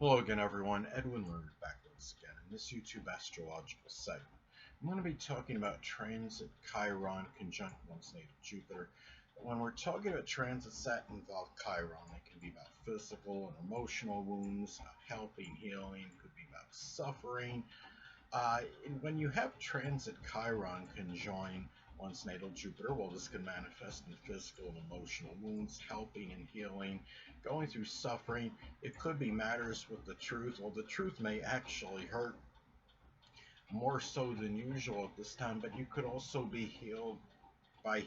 Hello again, everyone. Edwin Learnard back once again in this YouTube astrological segment. I'm going to be talking about transit Chiron conjunct one's natal Jupiter. When we're talking about transits that involve Chiron, it can be about physical and emotional wounds, helping, healing, could be about suffering, and when you have transit Chiron conjoin one's natal Jupiter, well, this can manifest in physical and emotional wounds, helping and healing, going through suffering. It could be matters with the truth. Well, the truth may actually hurt more so than usual at this time, but you could also be healed by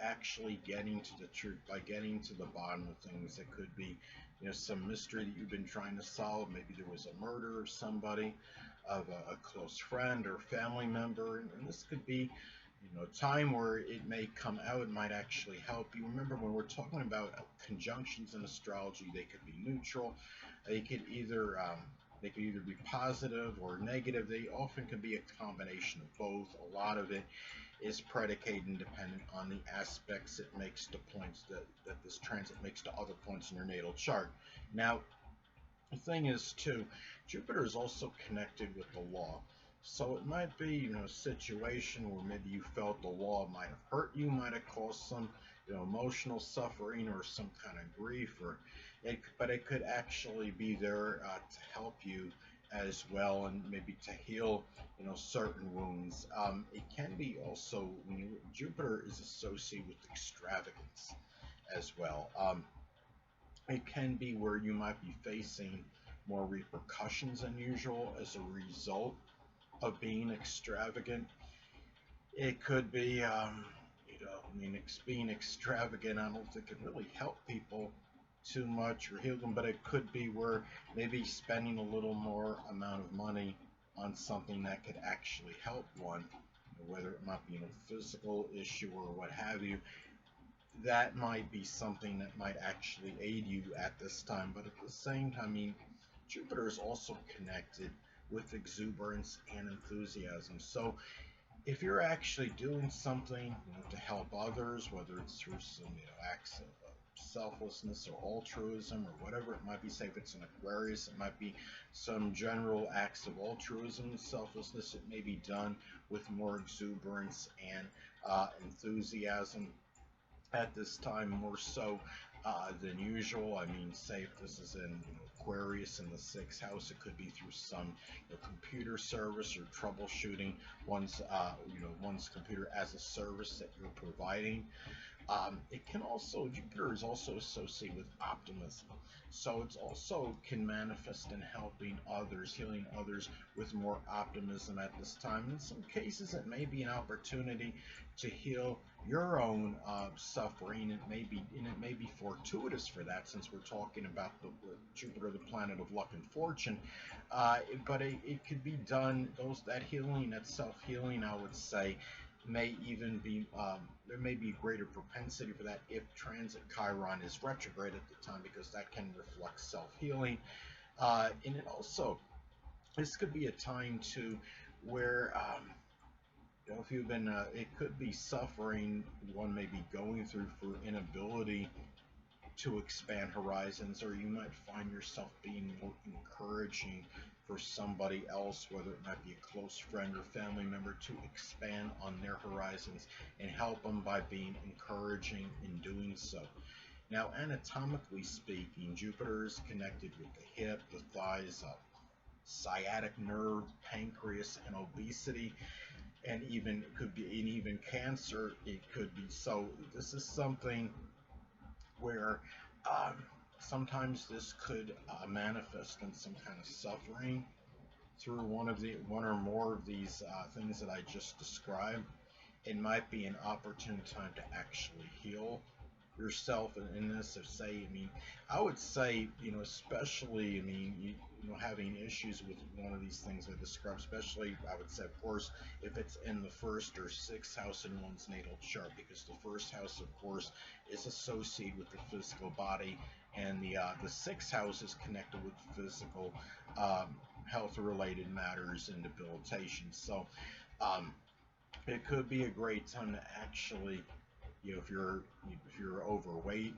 actually getting to the truth, by getting to the bottom of things. It could be, some mystery that you've been trying to solve. Maybe there was a murder of somebody, of a close friend or family member, and this could be, a time where it may come out, it might actually help you. Remember, when we're talking about conjunctions in astrology, they could be neutral. They could either they could either be positive or negative. They often can be a combination of both. A lot of it is predicated and dependent on the aspects it makes to points that this transit makes to other points in your natal chart. Now, the thing is, too, Jupiter is also connected with the law. So it might be, a situation where maybe you felt the law might have hurt you, might have caused some, emotional suffering or some kind of grief, but it could actually be there to help you as well, and maybe to heal, certain wounds. It can be also when Jupiter is associated with extravagance as well. It can be where you might be facing more repercussions than usual as a result of being extravagant. It could be, being extravagant, I don't think it really help people too much or heal them, but it could be where maybe spending a little more amount of money on something that could actually help one, whether it might be a physical issue or what have you. That might be something that might actually aid you at this time, but at the same time, Jupiter is also connected with exuberance and enthusiasm. So if you're actually doing something, to help others, whether it's through some, acts of selflessness or altruism or whatever it might be, say if it's an Aquarius, it might be some general acts of altruism and selflessness. It may be done with more exuberance and enthusiasm at this time, more so than usual. I mean, say if this is in, Aquarius in the sixth house, it could be through some, computer service or troubleshooting one's computer as a service that you're providing. It can also, Jupiter is also associated with optimism. So it's also can manifest in helping others, healing others with more optimism at this time. In some cases, it may be an opportunity to heal your own suffering. It may be fortuitous for that, since we're talking about the Jupiter, the planet of luck and fortune. But it could be done. That healing, that self-healing, I would say, may even be there may be greater propensity for that if transit Chiron is retrograde at the time, because that can reflect self-healing. And it also, this could be a time too where if you've been it could be suffering one may be going through for inability to expand horizons, or you might find yourself being more encouraging for somebody else, whether it might be a close friend or family member, to expand on their horizons and help them by being encouraging in doing so. Now, anatomically speaking, Jupiter is connected with the hip, the thighs, sciatic nerve, pancreas, and obesity, and even it could be and even cancer. It could be. So this is something where um, sometimes this could manifest in some kind of suffering through one or more of these things that I just described. It might be an opportune time to actually heal yourself in this. If say, I would say, especially, having issues with one of these things I described, especially, I would say, of course, if it's in the first or sixth house in one's natal chart, because the first house, of course, is associated with the physical body, and the sixth house is connected with physical health-related matters and debilitation. So it could be a great time to actually, if you're overweight,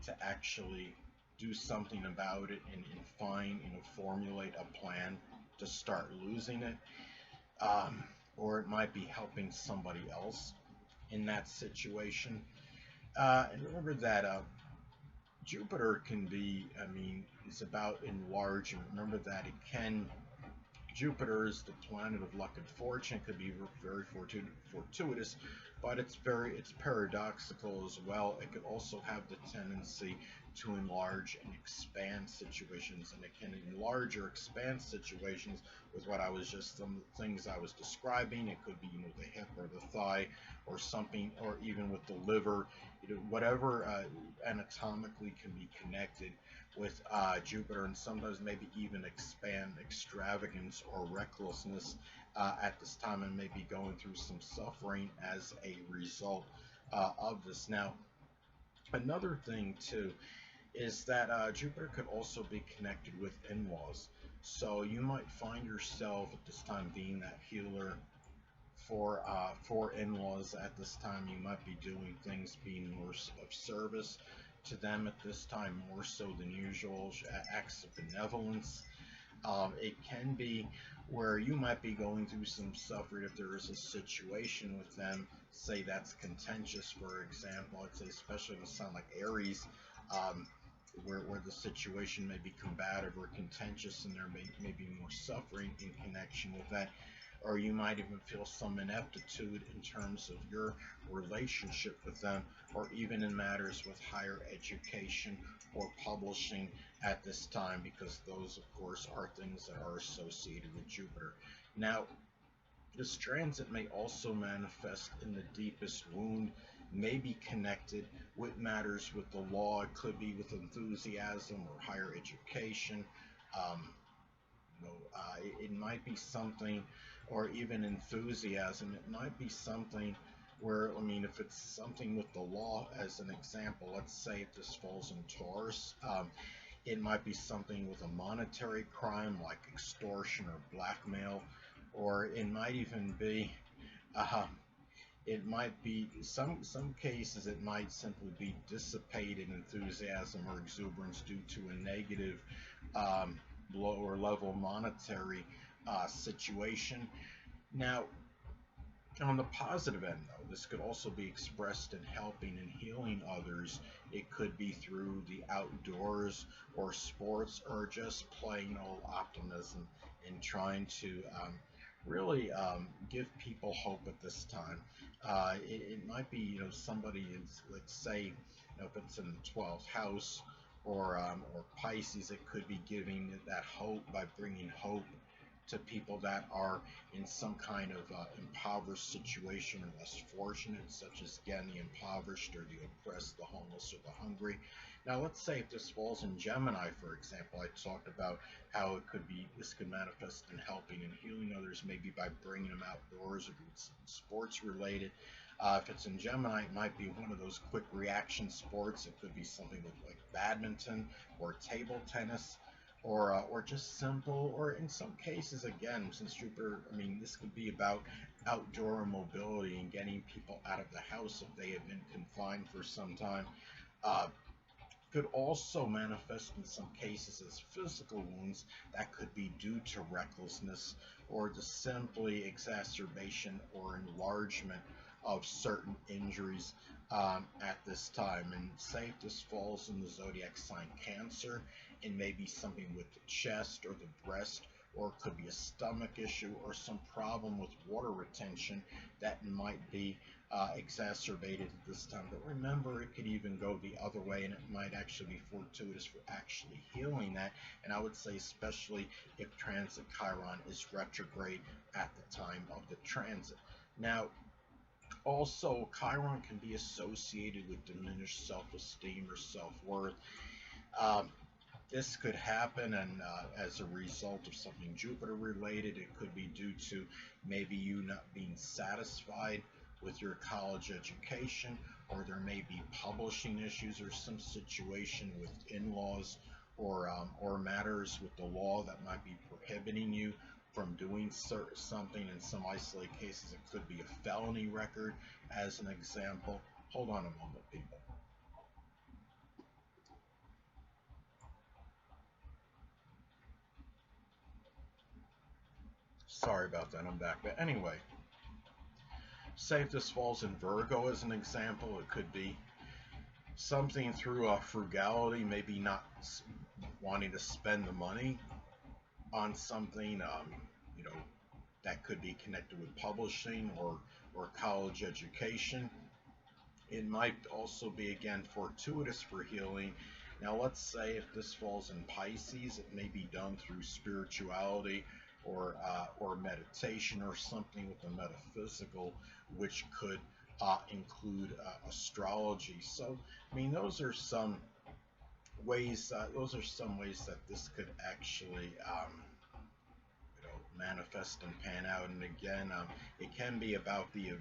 to actually do something about it and find, formulate a plan to start losing it, um, or it might be helping somebody else in that situation. And remember that Jupiter can be, it's about enlarging. Remember that it can. Jupiter is the planet of luck and fortune. It could be very fortuitous, but it's paradoxical as well. It could also have the tendency to enlarge and expand situations, and it can enlarge or expand situations with what I was just some of the things I was describing. It could be the hip or the thigh or something, or even with the liver, whatever anatomically can be connected with Jupiter, and sometimes maybe even expand extravagance or recklessness at this time, and maybe going through some suffering as a result of this. Now, another thing too is that Jupiter could also be connected with in-laws. So you might find yourself at this time being that healer for in-laws. At this time, you might be doing things, being more of service to them at this time, more so than usual, acts of benevolence. It can be where you might be going through some suffering if there is a situation with them, say that's contentious, for example. I'd say especially in a sign like Aries, where the situation may be combative or contentious, and there may be more suffering in connection with that. Or you might even feel some ineptitude in terms of your relationship with them, or even in matters with higher education or publishing at this time, because those, of course, are things that are associated with Jupiter. Now, this transit may also manifest in the deepest wound, may be connected with matters with the law. It could be with enthusiasm or higher education. Um, it might be something, or even enthusiasm. It might be something where, if it's something with the law, as an example, let's say if this falls in Taurus, it might be something with a monetary crime like extortion or blackmail, or it might even be, uh, it might be some cases it might simply be dissipated enthusiasm or exuberance due to a negative um, lower level monetary situation. Now, on the positive end, though, this could also be expressed in helping and healing others. It could be through the outdoors or sports, or just plain old optimism and trying to really give people hope at this time. It might be, somebody is, let's say, if it's in the 12th house or Pisces, it could be giving that hope by bringing hope to people that are in some kind of impoverished situation or less fortunate, such as, again, the impoverished or the oppressed, the homeless or the hungry. Now, let's say if this falls in Gemini, for example, I talked about how this could manifest in helping and healing others, maybe by bringing them outdoors or sports related. If it's in Gemini, it might be one of those quick reaction sports. It could be something like badminton or table tennis, or just simple, or in some cases, again, since Jupiter, this could be about outdoor mobility and getting people out of the house if they have been confined for some time. Uh, could also manifest in some cases as physical wounds that could be due to recklessness or the simply exacerbation or enlargement of certain injuries at this time. And say if this falls in the zodiac sign Cancer, and maybe something with the chest or the breast, or it could be a stomach issue or some problem with water retention that might be exacerbated at this time. But remember, it could even go the other way, and it might actually be fortuitous for actually healing that. And I would say especially if transit Chiron is retrograde at the time of the transit. Now, also, Chiron can be associated with diminished self-esteem or self-worth. Um, this could happen, and as a result of something Jupiter related. It could be due to maybe you not being satisfied with your college education, or there may be publishing issues or some situation with in-laws, or matters with the law that might be prohibiting you from doing something. In some isolated cases, it could be a felony record, as an example. Hold on a moment, people. Sorry about that, I'm back. But anyway, say if this falls in Virgo as an example, it could be something through frugality, maybe not wanting to spend the money on something, you know, that could be connected with publishing or college education. It might also be, again, fortuitous for healing. Now, let's say if this falls in Pisces, it may be done through spirituality or meditation or something with the metaphysical, which could include astrology. So, I mean, those are some ways. Those are some ways that this could actually manifest and pan out. And again, it can be about the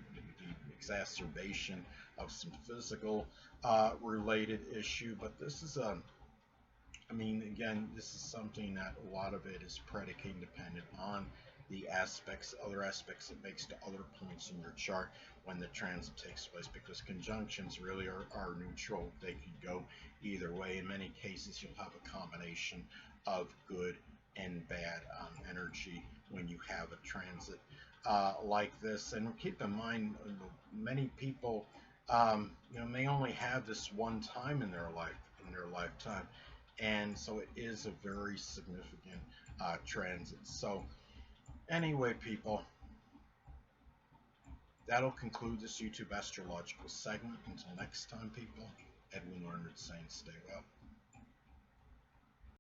exacerbation of some physical related issue, but this is a I mean, again, this is something that a lot of it is predicated dependent on the aspects, other aspects it makes to other points in your chart when the transit takes place, because conjunctions really are neutral. They could go either way. In many cases, you'll have a combination of good and bad energy when you have a transit like this. And keep in mind, many people, may only have this one time in their lifetime, and so it is a very significant transit. So anyway, people, that'll conclude this YouTube astrological segment. Until next time, people, Edwin Learnard saying stay well.